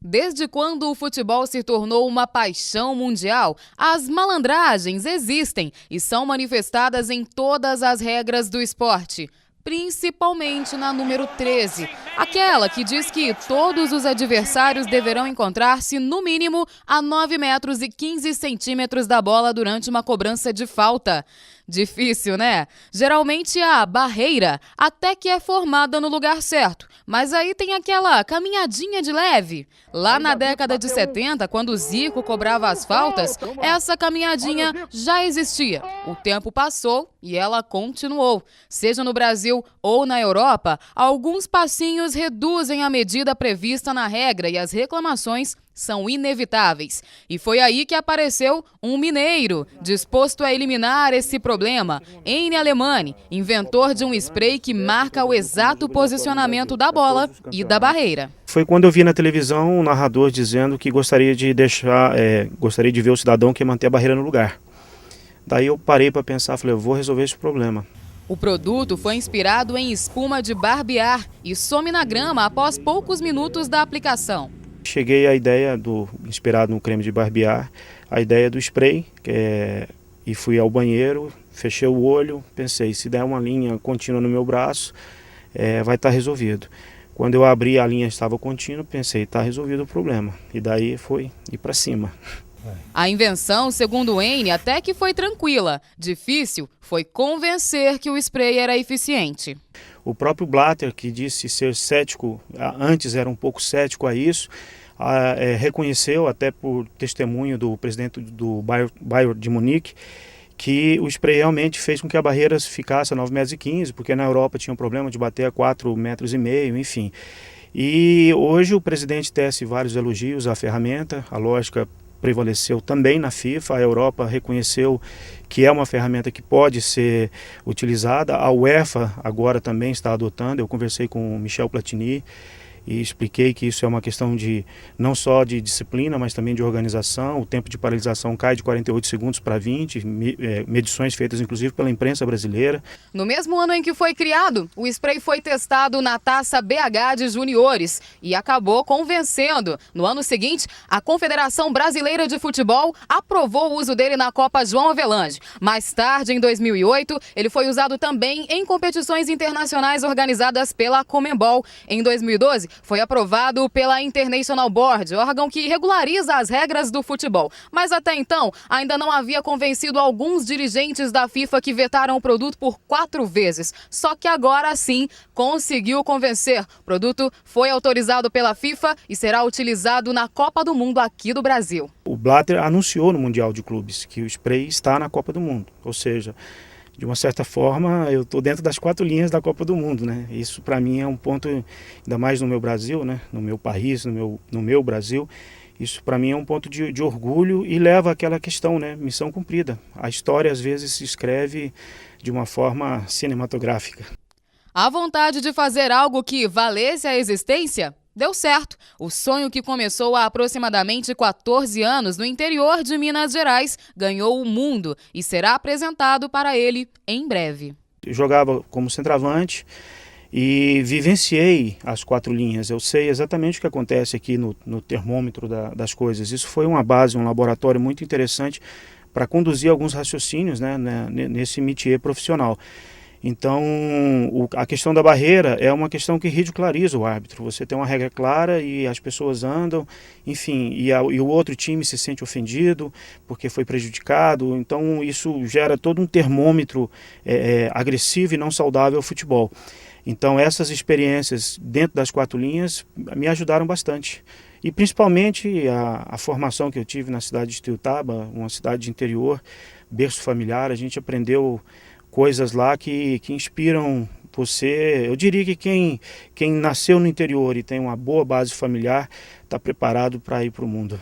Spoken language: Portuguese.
Desde quando o futebol se tornou uma paixão mundial, as malandragens existem e são manifestadas em todas as regras do esporte. Principalmente na número 13, aquela que diz que todos os adversários deverão encontrar-se no mínimo a 9 metros e 15 centímetros da bola durante uma cobrança de falta. Difícil, né? Geralmente a barreira até que é formada no lugar certo, mas aí tem aquela caminhadinha de leve. Lá na década de 70, quando o Zico cobrava as faltas, essa caminhadinha já existia. O tempo passou e ela continuou. Seja no Brasil ou na Europa, alguns passinhos reduzem a medida prevista na regra e as reclamações são inevitáveis. E foi aí que apareceu um mineiro, disposto a eliminar esse problema. Heine Alemany, inventor de um spray que marca o exato posicionamento da bola e da barreira. Foi quando eu vi na televisão um narrador dizendo que gostaria de ver o cidadão que manter a barreira no lugar. Daí eu parei para pensar, falei, eu vou resolver esse problema. O produto foi inspirado em espuma de barbear e some na grama após poucos minutos da aplicação. Cheguei à ideia, inspirado no creme de barbear, a ideia do spray, e fui ao banheiro, fechei o olho, pensei, se der uma linha contínua no meu braço, vai estar resolvido. Quando eu abri, a linha estava contínua, pensei, está resolvido o problema. E daí foi ir para cima. A invenção, segundo Heine, até que foi tranquila. Difícil foi convencer que o spray era eficiente. O próprio Blatter, que disse ser cético, antes era um pouco cético a isso, reconheceu, até por testemunho do presidente do Bayern de Munique, que o spray realmente fez com que a barreira ficasse a 9,15 metros, porque na Europa tinha um problema de bater a 4,5 metros, enfim. E hoje o presidente tece vários elogios à ferramenta, a lógica prevaleceu também na FIFA, a Europa reconheceu que é uma ferramenta que pode ser utilizada, a UEFA agora também está adotando. Eu conversei com o Michel Platini e expliquei que isso é uma questão não só de disciplina, mas também de organização. O tempo de paralisação cai de 48 segundos para 20, medições feitas inclusive pela imprensa brasileira. No mesmo ano em que foi criado, o spray foi testado na Taça BH de Juniores e acabou convencendo. No ano seguinte, a Confederação Brasileira de Futebol aprovou o uso dele na Copa João Avelange. Mais tarde, em 2008, ele foi usado também em competições internacionais organizadas pela Conmebol. Em 2012, foi aprovado pela International Board, órgão que regulariza as regras do futebol. Mas até então, ainda não havia convencido alguns dirigentes da FIFA que vetaram o produto por 4 vezes. Só que agora sim conseguiu convencer. O produto foi autorizado pela FIFA e será utilizado na Copa do Mundo aqui do Brasil. O Blatter anunciou no Mundial de Clubes que o spray está na Copa do Mundo, ou seja, de uma certa forma, eu estou dentro das 4 linhas da Copa do Mundo, né? Isso para mim é um ponto, ainda mais no meu Brasil, né? No meu país, no meu Brasil, isso para mim é um ponto de orgulho e leva àquela questão, né? Missão cumprida. A história às vezes se escreve de uma forma cinematográfica. A vontade de fazer algo que valesse a existência? Deu certo. O sonho, que começou há aproximadamente 14 anos no interior de Minas Gerais, ganhou o mundo e será apresentado para ele em breve. Eu jogava como centroavante e vivenciei as 4 linhas. Eu sei exatamente o que acontece aqui no termômetro das coisas. Isso foi uma base, um laboratório muito interessante para conduzir alguns raciocínios, né, nesse métier profissional. Então, a questão da barreira é uma questão que ridiculariza o árbitro. Você tem uma regra clara e as pessoas andam, enfim, e o outro time se sente ofendido porque foi prejudicado. Então, isso gera todo um termômetro agressivo e não saudável ao futebol. Então, essas experiências dentro das 4 linhas me ajudaram bastante. E principalmente a formação que eu tive na cidade de Tuiutaba, uma cidade de interior, berço familiar, a gente aprendeu coisas lá que inspiram você. Eu diria que quem nasceu no interior e tem uma boa base familiar está preparado para ir para o mundo.